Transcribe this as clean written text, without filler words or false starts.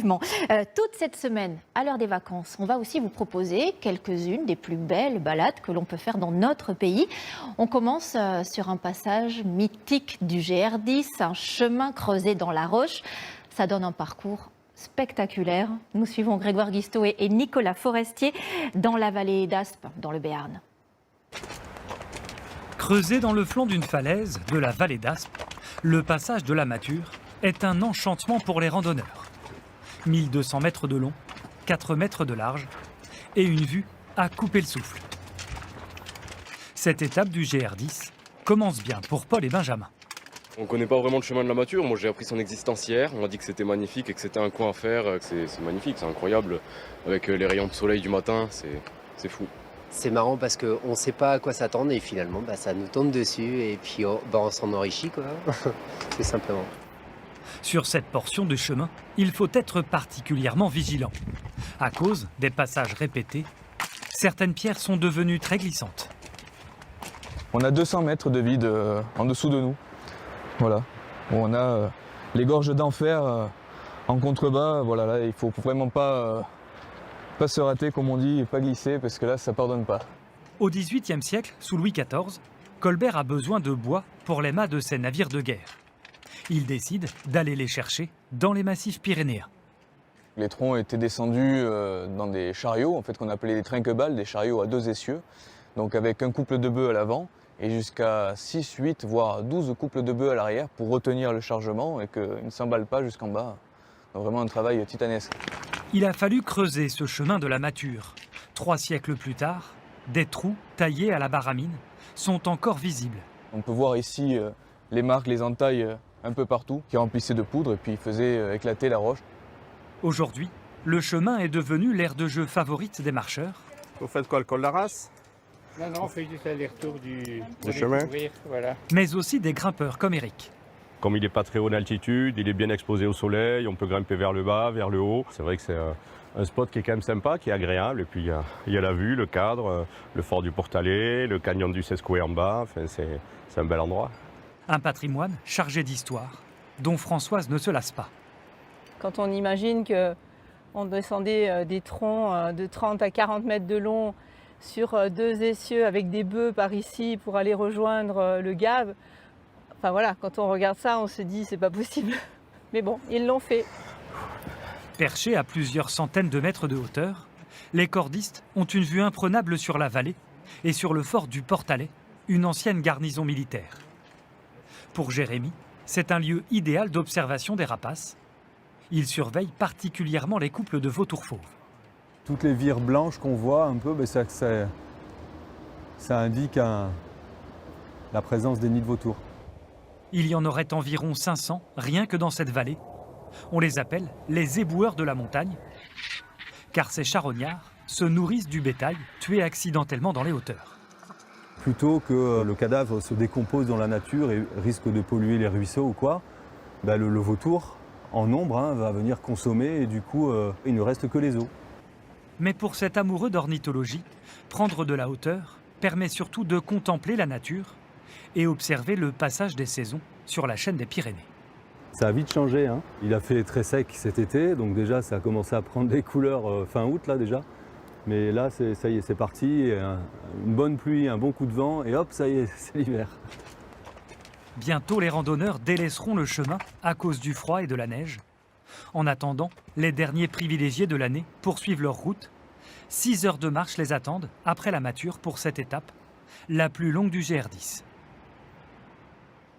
Toute cette semaine, à l'heure des vacances, on va aussi vous proposer quelques-unes des plus belles balades que l'on peut faire dans notre pays. On commence sur un passage mythique du GR10, un chemin creusé dans la roche. Ça donne un parcours spectaculaire. Nous suivons Grégoire Guisteau et Nicolas Forestier dans la vallée d'Aspe, dans le Béarn. Creusé dans le flanc d'une falaise de la vallée d'Aspe, le passage de la Mature est un enchantement pour les randonneurs. 1200 mètres de long, 4 mètres de large et une vue à couper le souffle. Cette étape du GR10 commence bien pour Paul et Benjamin. On ne connaît pas vraiment le chemin de la Mature. Moi, j'ai appris son existence hier. On m'a dit que c'était magnifique et que c'était un coin à faire. C'est magnifique, c'est incroyable. Avec les rayons de soleil du matin, c'est fou. C'est marrant parce qu'on ne sait pas à quoi s'attendre et finalement ça nous tombe dessus et puis on s'en enrichit quoi, tout simplement. Sur cette portion de chemin, il faut être particulièrement vigilant. À cause des passages répétés, certaines pierres sont devenues très glissantes. On a 200 mètres de vide en dessous de nous. Voilà. On a les gorges d'enfer en contrebas. Voilà, là, il ne faut vraiment pas se rater, comme on dit, et pas glisser, parce que là, ça ne pardonne pas. Au XVIIIe siècle, sous Louis XIV, Colbert a besoin de bois pour les mâts de ses navires de guerre. Il décide d'aller les chercher dans les massifs pyrénéens. Les troncs étaient descendus dans des chariots, en fait, qu'on appelait des trinqueballes, des chariots à 2 essieux, donc avec un couple de bœufs à l'avant et jusqu'à 6, 8, voire 12 couples de bœufs à l'arrière pour retenir le chargement et qu'il ne s'emballe pas jusqu'en bas. Donc vraiment un travail titanesque. Il a fallu creuser ce chemin de la Mature. 3 siècles plus tard, des trous taillés à la baramine sont encore visibles. On peut voir ici les marques, les entailles un peu partout qui remplissaient de poudre et puis faisaient éclater la roche. Aujourd'hui, le chemin est devenu l'aire de jeu favorite des marcheurs. Vous faites quoi, le col de la Race? Non, on fait juste l'aller-retour du chemin. Voilà. Mais aussi des grimpeurs comme Eric. Comme il n'est pas très haut en altitude, il est bien exposé au soleil, on peut grimper vers le bas, vers le haut. C'est vrai que c'est un spot qui est quand même sympa, qui est agréable. Et puis il y a la vue, le cadre, le fort du Portalet, le canyon du Sescoué en bas. Enfin, c'est un bel endroit. Un patrimoine chargé d'histoire, dont Françoise ne se lasse pas. Quand on imagine qu'on descendait des troncs de 30 à 40 mètres de long sur 2 essieux avec des bœufs par ici pour aller rejoindre le Gave, enfin voilà, quand on regarde ça, on se dit c'est pas possible. Mais bon, ils l'ont fait. Perchés à plusieurs centaines de mètres de hauteur, les cordistes ont une vue imprenable sur la vallée et sur le fort du Portalet, une ancienne garnison militaire. Pour Jérémy, c'est un lieu idéal d'observation des rapaces. Il surveille particulièrement les couples de vautours fauves. Toutes les vires blanches qu'on voit un peu, ça indique la présence des nids de vautours. Il y en aurait environ 500 rien que dans cette vallée. On les appelle les éboueurs de la montagne, car ces charognards se nourrissent du bétail tué accidentellement dans les hauteurs. Plutôt que le cadavre se décompose dans la nature et risque de polluer les ruisseaux ou quoi, le vautour, en nombre, va venir consommer et du coup, il ne reste que les os. Mais pour cet amoureux d'ornithologie, prendre de la hauteur permet surtout de contempler la nature et observer le passage des saisons sur la chaîne des Pyrénées. Ça a vite changé, hein. Il a fait très sec cet été, donc déjà ça a commencé à prendre des couleurs fin août là déjà. Mais là, ça y est, c'est parti, une bonne pluie, un bon coup de vent et hop, ça y est, c'est l'hiver. Bientôt, les randonneurs délaisseront le chemin à cause du froid et de la neige. En attendant, les derniers privilégiés de l'année poursuivent leur route. 6 heures de marche les attendent après la Mature pour cette étape, la plus longue du GR10.